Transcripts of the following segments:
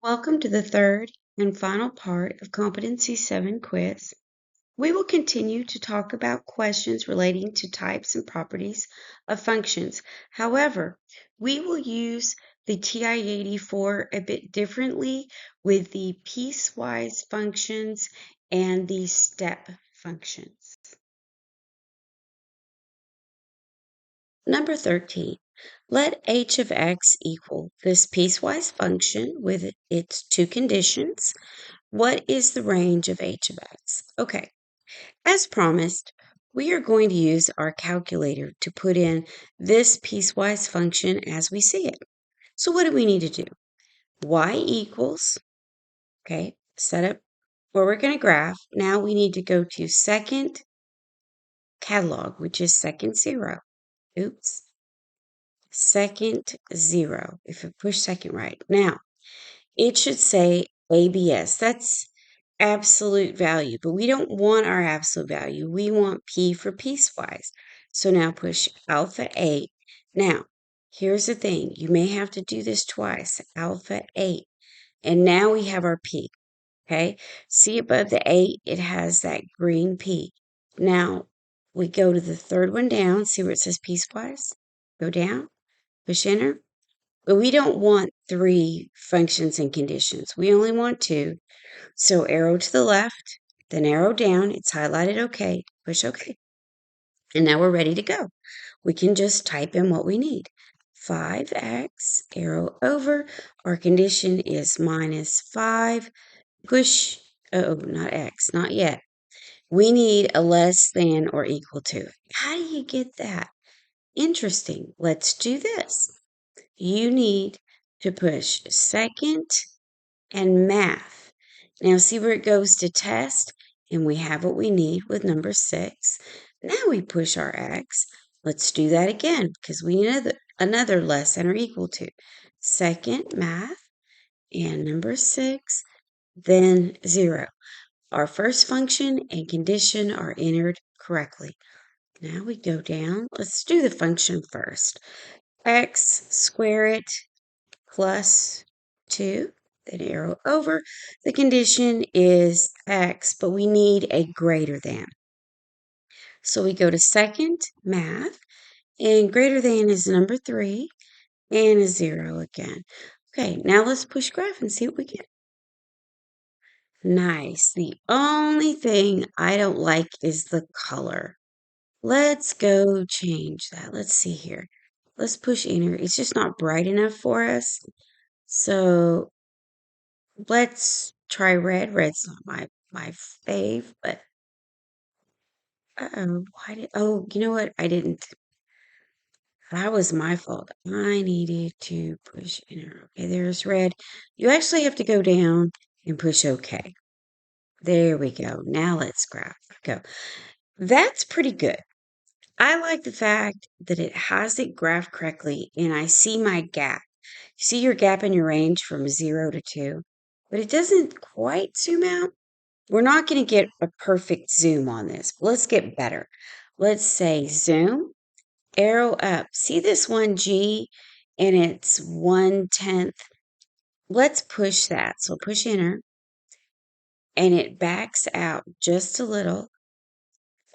Welcome to the third and final part of Competency 7 quiz. We will continue to talk about questions relating to types and properties of functions. However, we will use the TI-84 a bit differently with the piecewise functions and the step functions. Number 13. Let h of x equal this piecewise function with its two conditions. What is the range of h of x? Okay, as promised, we are going to use our calculator to put in this piecewise function as we see it. So what do we need to do? Y equals, okay, set up where we're going to graph. Now we need to go to second catalog, which is second 0. Oops. Second 0. If I push second right. Now, it should say ABS. That's absolute value, but we don't want our absolute value. We want P for piecewise. So now push alpha 8. Now, here's the thing. You may have to do this twice. Alpha 8. And now we have our P. Okay? See above the 8, it has that green P. Now, we go to the third one down. See where it says piecewise? Go down. Push enter. But we don't want 3 functions and conditions. We only want 2. So arrow to the left, then arrow down. It's highlighted OK. Push OK. And now we're ready to go. We can just type in what we need. 5x, arrow over. Our condition is minus 5. Push, oh, not x, not yet. We need a less than or equal to. How do you get that? Interesting. Let's do this. You need to push second and math. Now see where it goes to test, and we have what we need with number 6. Now we push our x. Let's do that again because we need another less than or equal to. Second math and number 6, then 0. Our first function and condition are entered correctly. Now we go down. Let's do the function first. X, square it, plus 2, then arrow over. The condition is x, but we need a greater than. So we go to second math, and greater than is number 3, and a 0 again. Okay, now let's push graph and see what we get. Nice. The only thing I don't like is the color. Let's go change that. Let's see here. Let's push enter. It's just not bright enough for us. So let's try red. Red's not my fave, but you know what? I didn't. That was my fault. I needed to push enter. Okay, there's red. You actually have to go down and push OK. There we go. Now let's graph. Go. That's pretty good. I like the fact that it has it graphed correctly, and I see my gap. You see your gap in your range from 0 to 2, but it doesn't quite zoom out. We're not going to get a perfect zoom on this. Let's get better. Let's say zoom, arrow up. See this one G, and it's 1/10. Let's push that. So push enter, and it backs out just a little.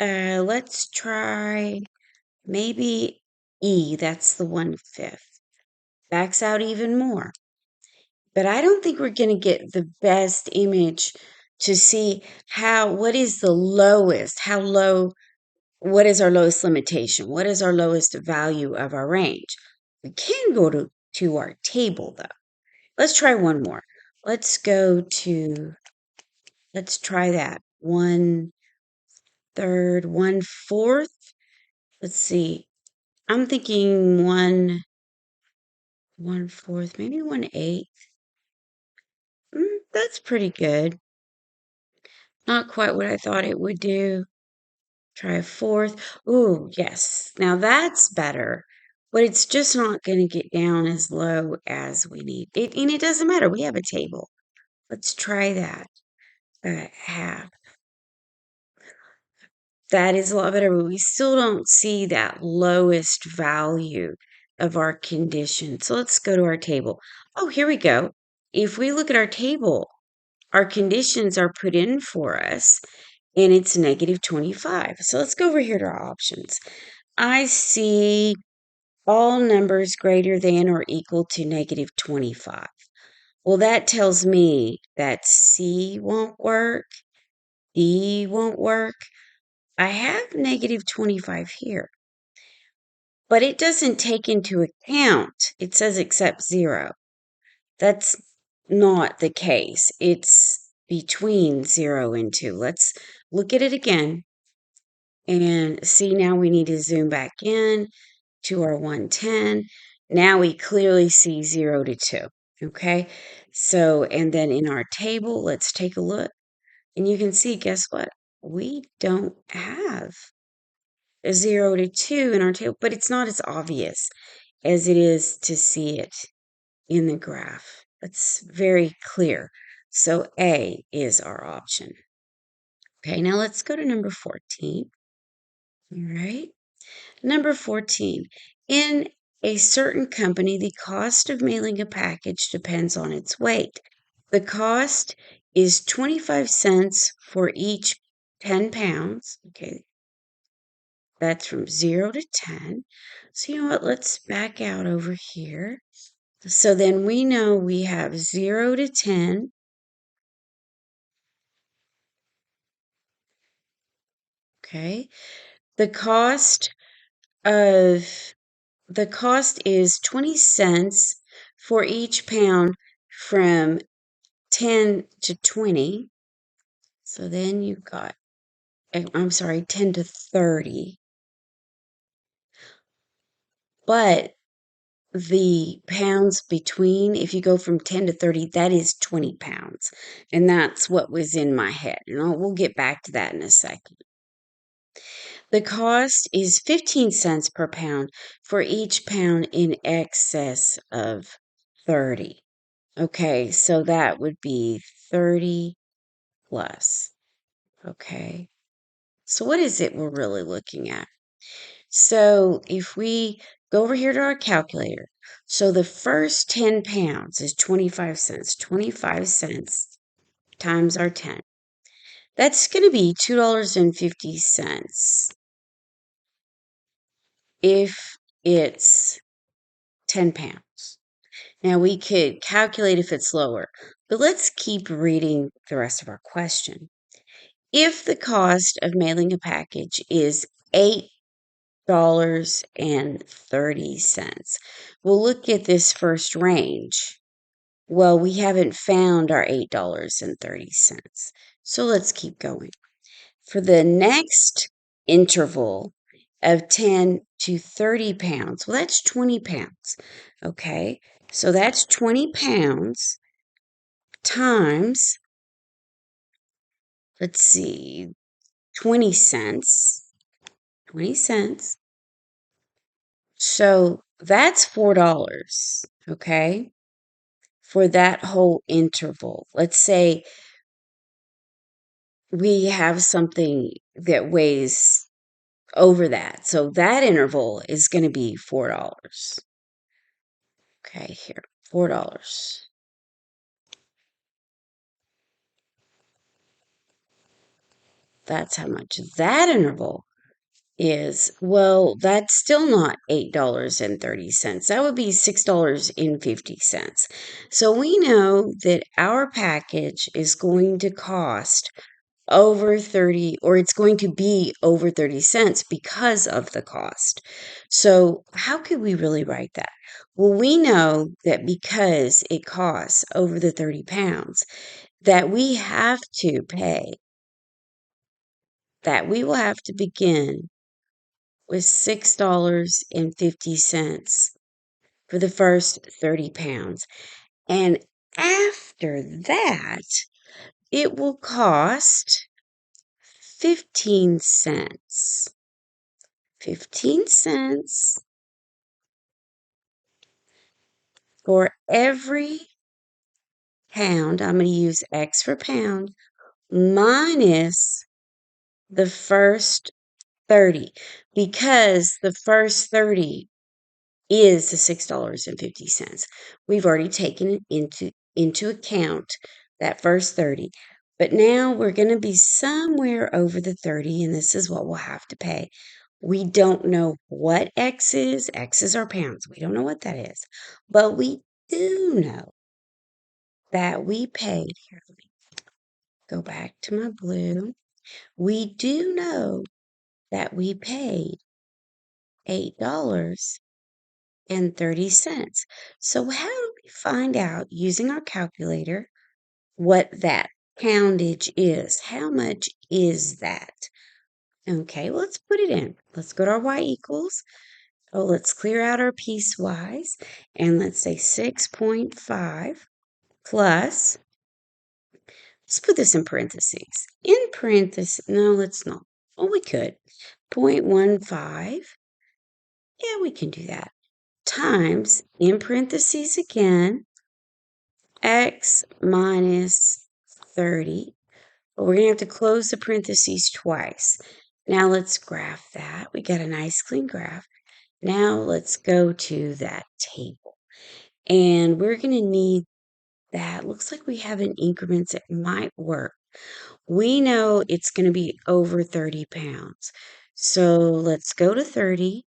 Let's try maybe E. That's the 1/5. Backs out even more. But I don't think we're going to get the best image to see what is the lowest, how low, what is our lowest limitation? What is our lowest value of our range? We can go to our table though. Let's try one more. Let's try that. 1/3, 1/4. Let's see. I'm thinking 1/4, maybe 1/8. That's pretty good. Not quite what I thought it would do. Try a 1/4. Ooh, yes. Now that's better, but it's just not going to get down as low as we need. And it doesn't matter. We have a table. Let's try that. Half. That is a lot better, but we still don't see that lowest value of our condition. So let's go to our table. Oh, here we go. if we look at our table, our conditions are put in for us, and it's negative 25. So let's go over here to our options. I see all numbers greater than or equal to negative 25. Well, that tells me that C won't work, D won't work. I have negative 25 here, but it doesn't take into account, it says except 0. That's not the case. It's between 0 and 2. Let's look at it again and see. Now we need to zoom back in to our 110. Now we clearly see 0 to 2. Okay, so, and then in our table, let's take a look. And you can see, guess what? We don't have a 0 to 2 in our table, but it's not as obvious as it is to see it in the graph. It's very clear. So A is our option. Okay, now let's go to number 14. All right. Number 14. In a certain company, the cost of mailing a package depends on its weight. The cost is 25 cents for each 10 pounds. Okay, that's from 0 to 10. So you know what? Let's back out over here. So then we know we have 0 to 10. Okay. The cost is 20 cents for each pound from 10 to 20. So then you've got, I'm sorry, 10 to 30. But the pounds between, if you go from 10 to 30, that is 20 pounds. And that's what was in my head. And we'll get back to that in a second. The cost is 15 cents per pound for each pound in excess of 30. Okay, so that would be 30 plus. Okay, so what is it we're really looking at? So if we go over here to our calculator, so the first 10 pounds is 25 cents. 25 cents times our 10. That's going to be $2.50 if it's 10 pounds. Now we could calculate if it's lower, but let's keep reading the rest of our question. If the cost of mailing a package is $8.30, we'll look at this first range. Well, we haven't found our $8.30. So let's keep going. For the next interval of 10 to 30 pounds, well, that's 20 pounds. Okay, so that's 20 pounds times, let's see, 20 cents. 20 cents. So that's $4, okay, for that whole interval. Let's say we have something that weighs over that. So that interval is going to be $4. Okay, here, $4. That's how much that interval is. Well, that's still not $8.30. That would be $6.50. So we know that our package is going to cost over 30, or it's going to be over 30 cents because of the cost. So how could we really write that? Well, we know that because it costs over the 30 pounds, that we have to pay, that we will have to begin with $6.50 for the first 30 pounds. And after that, it will cost 15 cents. 15 cents for every pound. I'm going to use X for pound minus the first 30, because the first 30 is the $6.50. We've already taken it into into account that first 30. But now we're going to be somewhere over the 30, and this is what we'll have to pay. We don't know what X is. X is our pounds. We don't know what that is. But we do know that we paid. Here, let me go back to my blue. We do know that we paid $8.30. So how do we find out using our calculator what that poundage is? How much is that? Okay, well, let's put it in. Let's go to our y equals. Oh, let's clear out our piecewise. And let's say 6.5 plus, let's put this in parentheses. In parentheses, no, let's not. Well, we could. 0.15. Yeah, we can do that. Times, in parentheses again, x minus 30. But we're going to have to close the parentheses twice. Now let's graph that. We got a nice clean graph. Now let's go to that table. And we're going to need that. Looks like we have in increments. It might work. We know it's going to be over 30 pounds. So let's go to 30.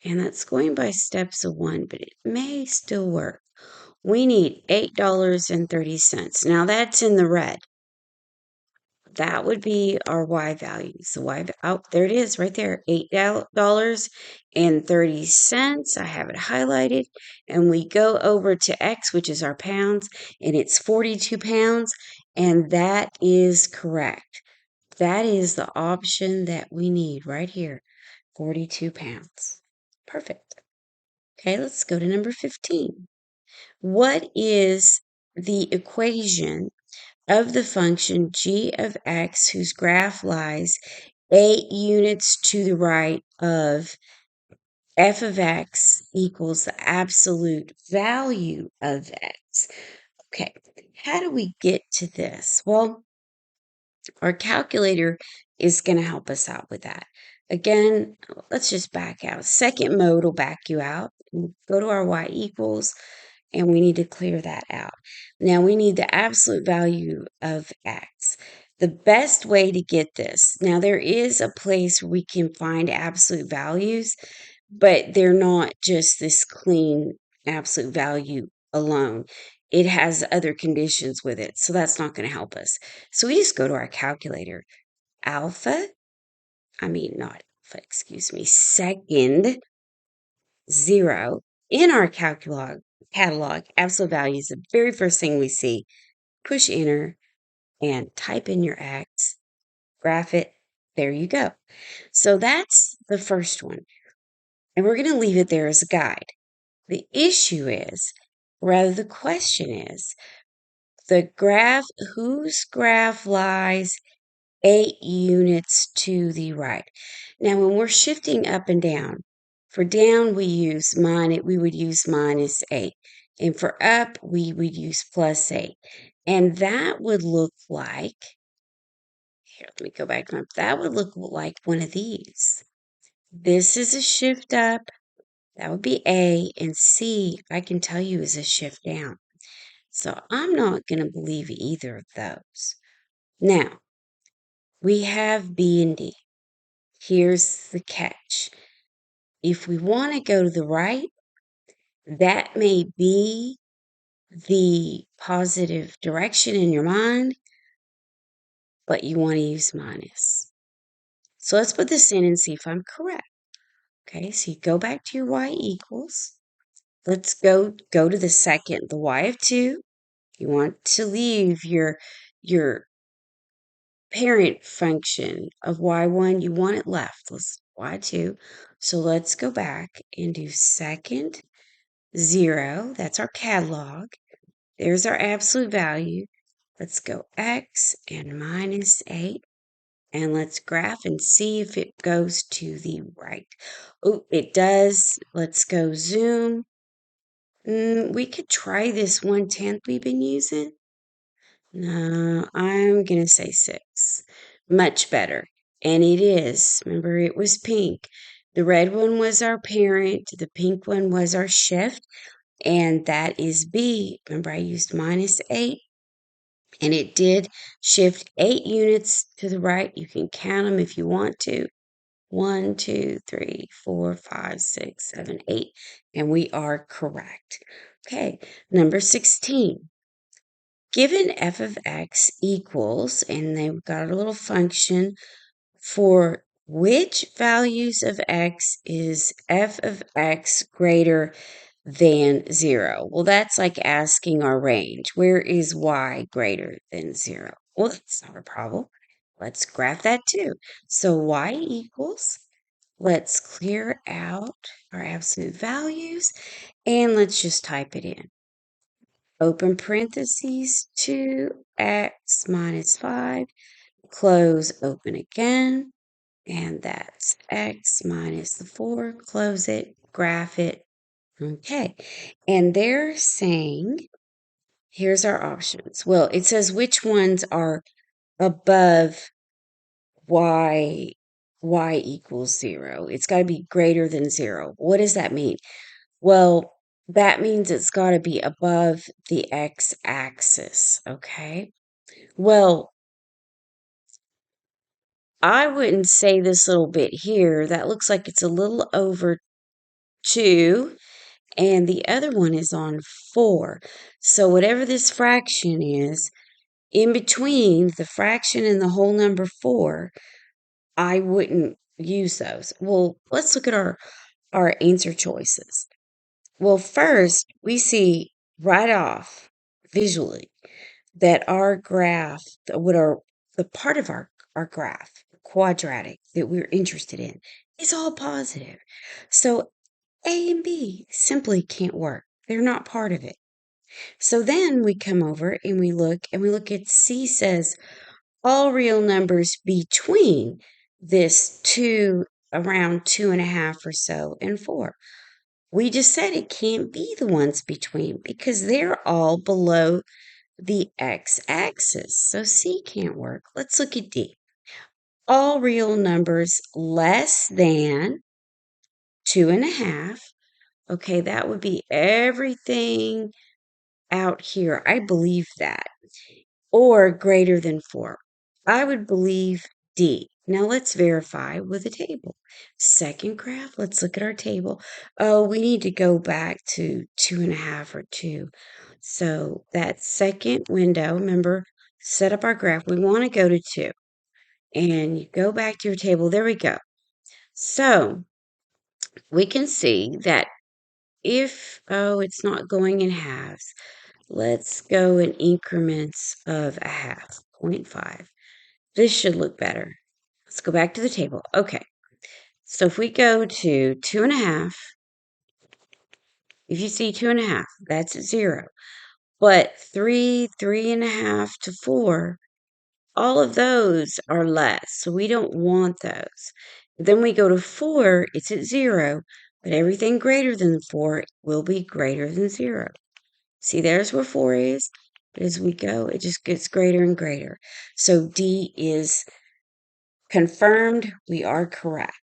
And that's going by steps of 1, but it may still work. We need $8.30. Now that's in the red. That would be our Y values. The Y, oh, there it is right there, $8.30. I have it highlighted. And we go over to X, which is our pounds, and it's 42 pounds. And that is correct. That is the option that we need right here, 42 pounds. Perfect. Okay, let's go to number 15. What is the equation of the function g of x whose graph lies 8 units to the right of f of x equals the absolute value of x? Okay, how do we get to this? Well, our calculator is going to help us out with that. Again, let's just back out. Second mode will back you out. Go to our y equals, and we need to clear that out. Now we need the absolute value of x. The best way to get this, now there is a place where we can find absolute values, but they're not just this clean absolute value alone. It has other conditions with it, so that's not going to help us. So we just go to our calculator. Second 0 in our catalog, absolute value is the very first thing we see. Push enter and type in your x, graph it. There you go. So that's the first one. And we're going to leave it there as a guide. The issue is, rather the question is, the graph, whose graph lies 8 units to the right. Now, when we're shifting up and down, for down we would use minus 8, and for up we would use plus 8, and that would look like. Here, let me go back. That would look like one of these. This is a shift up. That would be A, and C, I can tell you, is a shift down. So I'm not going to believe either of those. Now, we have B and D. Here's the catch. If we want to go to the right, that may be the positive direction in your mind, but you want to use minus. So let's put this in and see if I'm correct. Okay, so you go back to your y equals. Let's go to the second, the y of 2. You want to leave your parent function of y1, you want it left. Let's y2. So let's go back and do second 0. That's our catalog. There's our absolute value. Let's go x and minus 8. And let's graph and see if it goes to the right. Oh, it does. Let's go zoom. We could try this 1/10 we've been using. No, I'm going to say 6. Much better. And it is. Remember, it was pink. The red one was our parent. The pink one was our shift. and that is B. Remember, I used -8, and it did shift 8 units to the right. You can count them if you want to. 1, 2, 3, 4, 5, 6, 7, 8, and we are correct. Okay, number 16. Given f of x equals, and they've got a little function for which values of x is f of x greater than 0? Well, that's like asking our range. Where is y greater than 0? Well, that's not a problem. Let's graph that too. So y equals, let's clear out our absolute values, and let's just type it in. Open parentheses, 2x minus 5, close, open again, and that's x minus the 4, close it, graph it. Okay, and they're saying, here's our options. Well, it says which ones are above y equals 0. It's got to be greater than 0. What does that mean? Well, that means it's got to be above the x-axis, okay? Well, I wouldn't say this little bit here. That looks like it's a little over 2, and the other one is on 4. So whatever this fraction is, in between the fraction and the whole number 4, I wouldn't use those. Well, let's look at our answer choices. Well, first, we see right off visually that our graph, the part of our graph, quadratic, that we're interested in, is all positive. So A and B simply can't work. They're not part of it. So then we come over and we look at C says all real numbers between this 2, around 2.5 or so, and 4. We just said it can't be the ones between because they're all below the x-axis. So C can't work. Let's look at D. All real numbers less than 2.5. Okay, that would be everything out here. I believe that. Or greater than 4. I would believe D. Now let's verify with a table. Second graph, let's look at our table. Oh, we need to go back to 2.5 or 2. So that second window, remember, set up our graph. We want to go to 2. And you go back to your table. There we go. So we can see that it's not going in halves. Let's go in increments of a half, 0.5. This should look better. Let's go back to the table. Okay. So if we go to 2.5, if you see 2.5, that's 0. But 3, 3.5 to 4, all of those are less. So we don't want those. Then we go to 4, it's at 0. But everything greater than 4 will be greater than 0. See, there's where 4 is. But as we go, it just gets greater and greater. So D is confirmed. We are correct.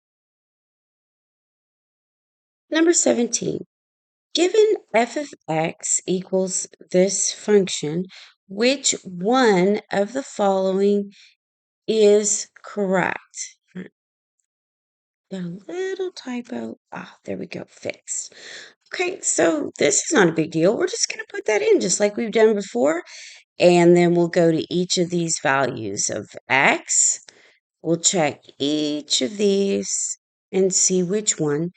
Number 17. Given f of x equals this function, which one of the following is correct? Got a little typo. There we go. Fixed. Okay, so this is not a big deal. We're just going to put that in just like we've done before. And then we'll go to each of these values of x. We'll check each of these and see which one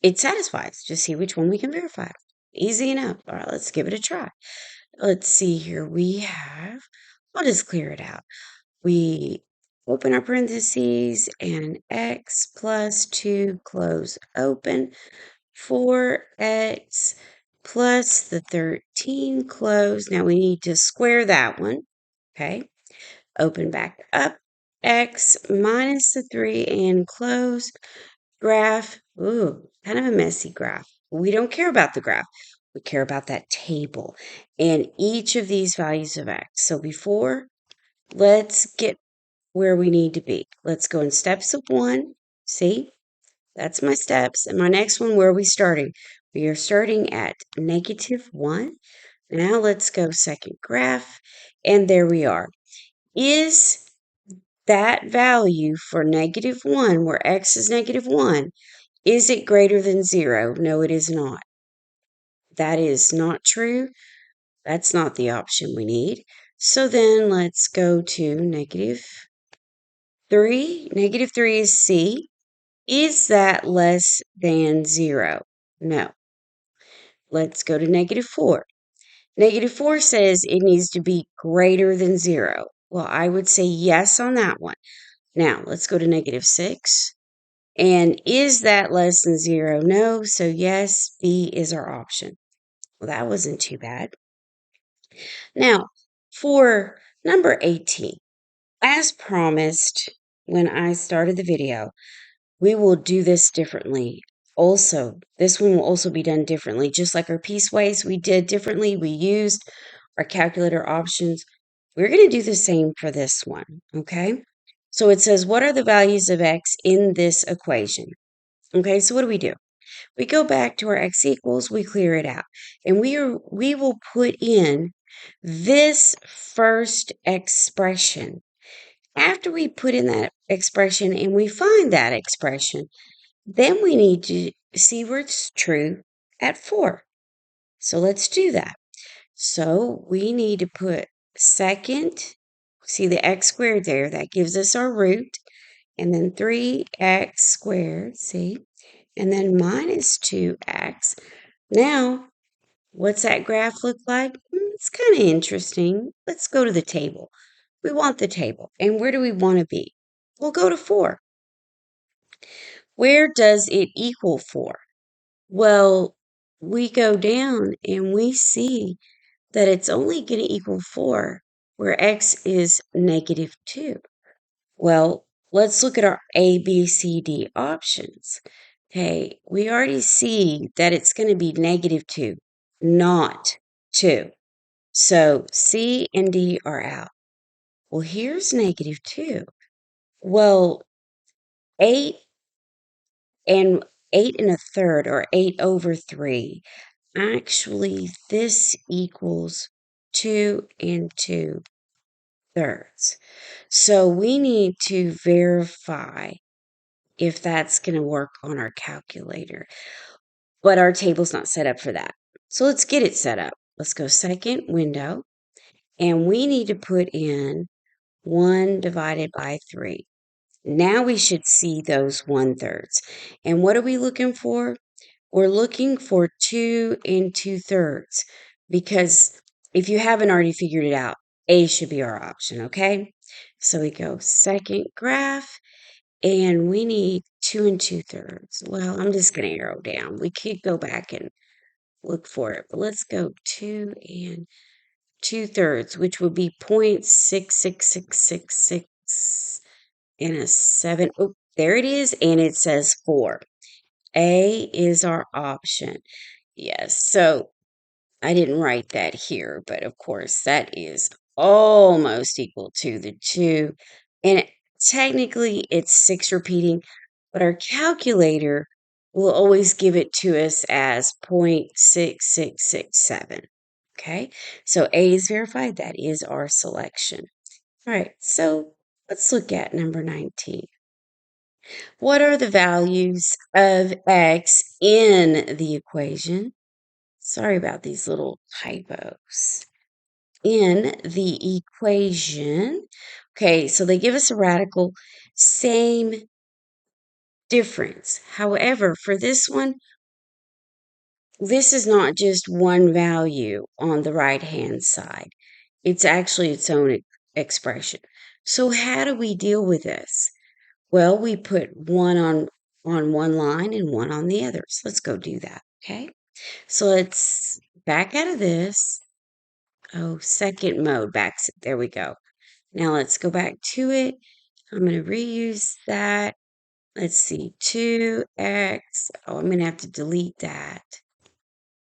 it satisfies. Just see which one we can verify. Easy enough. All right, let's give it a try. Let's see here. I'll just clear it out. We open our parentheses and x plus 2, close, open, 4x plus the 13, close. Now we need to square that one. Okay. Open back up, x minus the 3 and close. Graph, kind of a messy graph. We don't care about the graph. We care about that table and each of these values of x. So let's get where we need to be. Let's go in steps of 1. See, that's my steps. And my next one, where are we starting? We are starting at -1. Now let's go second graph, and there we are. Is that value for -1, where x is -1, is it greater than 0? No, it is not. That is not true. That's not the option we need. So then let's go to -3. -3 is C. Is that less than 0? No. Let's go to -4. -4 says it needs to be greater than 0. Well, I would say yes on that one. Now, let's go to -6. And is that less than 0? No. So yes, B is our option. Well, that wasn't too bad. Now, for number 18, as promised when I started the video, we will do this differently. Also, this one will also be done differently. Just like our pieceways we did differently, we used our calculator options. We're going to do the same for this one, okay? So it says, what are the values of x in this equation? Okay, so what do? We go back to our x equals, we clear it out, and we will put in this first expression. After we put in that expression and we find that expression, then we need to see where it's true at 4. So let's do that. So we need to put second, see the x squared there, that gives us our root, and then 3x squared, see, and then minus 2x. Now, what's that graph look like? It's kind of interesting. Let's go to the table. We want the table. And where do we want to be? We'll go to 4. Where does it equal 4? Well, we go down and we see that it's only going to equal 4 where x is -2. Well, let's look at our A, B, C, D options. Okay, we already see that it's going to be -2, not 2. So C and D are out. Well, here's -2. Well, 8 and 8 1/3, or 8/3. Actually, this equals 2 2/3. So we need to verify if that's going to work on our calculator. But our table's not set up for that. So let's get it set up. Let's go second window, and we need to put in 1 divided by 3. Now we should see those 1/3. And what are we looking for? We're looking for 2 2/3, because if you haven't already figured it out, A should be our option, okay? So we go second graph, and we need 2 2/3. Well, I'm just going to arrow down. We could go back and look for it, but let's go 2 2/3, which would be 0.66666 and a 7. Oh, there it is, and it says 4. A is our option. Yes, so I didn't write that here, but of course that is almost equal to the 2. And technically it's 6 repeating, but our calculator will always give it to us as 0.6667. Okay, so A is verified. That is our selection. All right, so let's look at number 19. What are the values of x in the equation? Sorry about these little typos. In the equation, okay, so they give us a radical, same difference. However, for this one, this is not just one value on the right-hand side. It's actually its own expression. So how do we deal with this? Well, we put one on one line and one on the other. So let's go do that, okay? So let's back out of this. Oh, second mode, there we go. Now let's go back to it. I'm going to reuse that. Let's see, 2x. Oh, I'm going to have to delete that.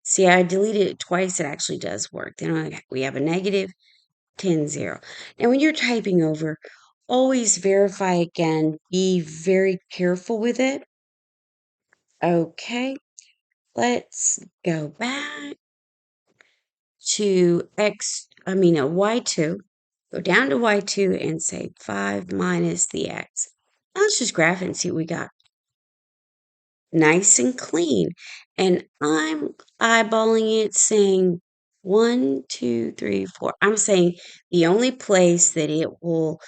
See, I deleted it twice. It actually does work. Then we have a negative 10, 0. Now, when you're typing over, always verify again. Be very careful with it. Okay, let's go back to y2. Go down to y2 and say 5 minus the x. Now let's just graph it and see what we got. Nice and clean. And I'm eyeballing it saying 1, 2, 3, 4. I'm saying the only place that it will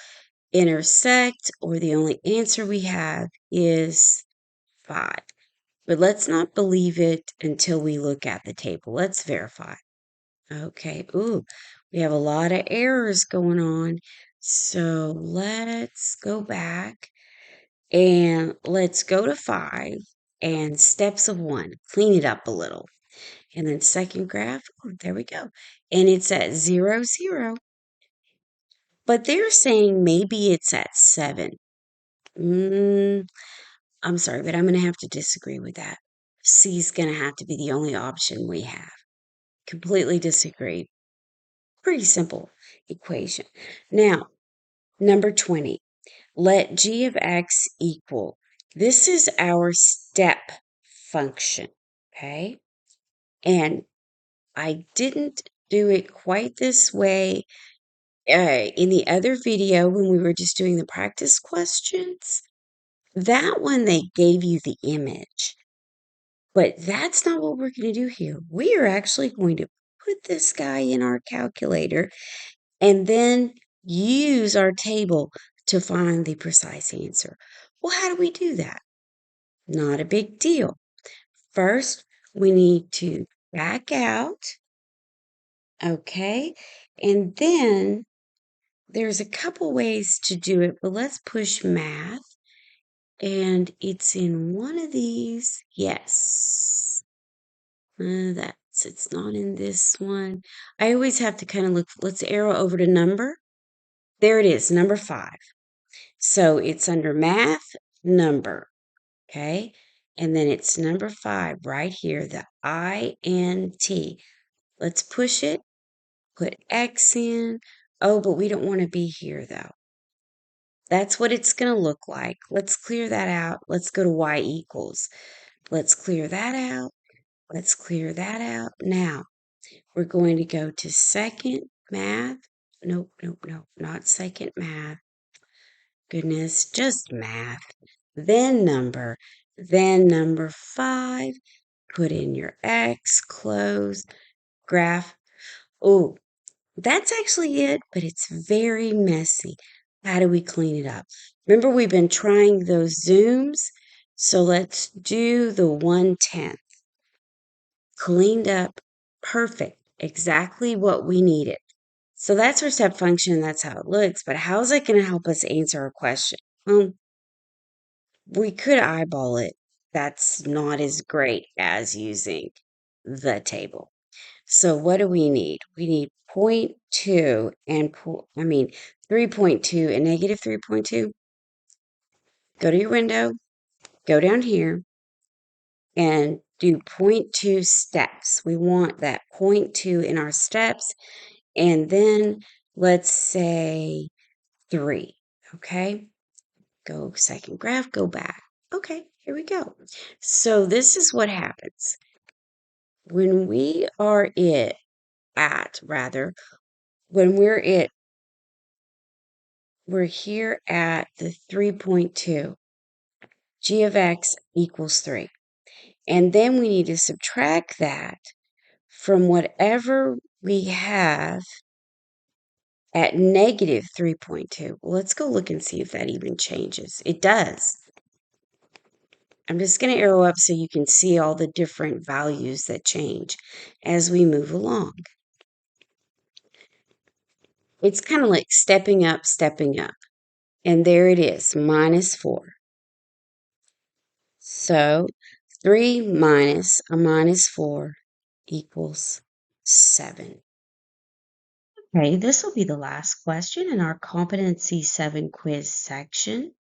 intersect or the only answer we have is 5. But let's not believe it until we look at the table. Let's verify. Okay. Ooh, we have a lot of errors going on. So let's go back and let's go to 5 and steps of 1. Clean it up a little. And then second graph, oh, there we go. And it's at 0, 0. But they're saying maybe it's at 7. I'm sorry, but I'm going to have to disagree with that. C is going to have to be the only option we have. Completely disagree. Pretty simple equation. Now, number 20. Let g of x equal. This is our step function, okay? And I didn't do it quite this way in the other video when we were just doing the practice questions. That one, they gave you the image. But that's not what we're going to do here. We are actually going to put this guy in our calculator and then use our table to find the precise answer. Well, how do we do that? Not a big deal. First, we need to back out, okay? And then there's a couple ways to do it, but let's push math. And it's in one of these. Yes. It's not in this one. I always have to kind of look. Let's arrow over to number. There it is, number 5. So it's under math, number, okay? And then it's number 5 right here, the INT. Let's push it, put X in. Oh, but we don't want to be here though. That's what it's going to look like. Let's clear that out. Let's go to Y equals. Let's clear that out. Let's clear that out. Now, we're going to go to second math. Nope, not second math. Goodness, just math. Then number 5. Put in your X, close, graph. Oh, that's actually it, but it's very messy. How do we clean it up? Remember, we've been trying those zooms. So let's do the 1/10. Cleaned up, perfect, exactly what we needed. So that's our step function, that's how it looks, but how is that going to help us answer a question? We could eyeball it. That's not as great as using the table. So what do we need? We need 0.2 and 3.2 and negative 3.2. Go to your window, go down here, and do 0.2 steps. We want that 0.2 in our steps, and then let's say 3, okay? Go second graph, go back. Okay, here we go. So this is what happens. When we are we're here at the 3.2. G of x equals 3. And then we need to subtract that from whatever we have at negative 3.2. Well, let's go look and see if that even changes. It does. I'm just going to arrow up so you can see all the different values that change as we move along. It's kind of like stepping up. And there it is, minus 4. So 3 minus a minus 4 equals 7. Okay, this will be the last question in our Competency 7 quiz section.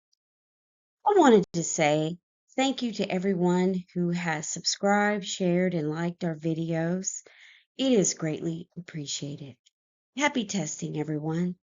I wanted to say thank you to everyone who has subscribed, shared, and liked our videos. It is greatly appreciated. Happy testing, everyone.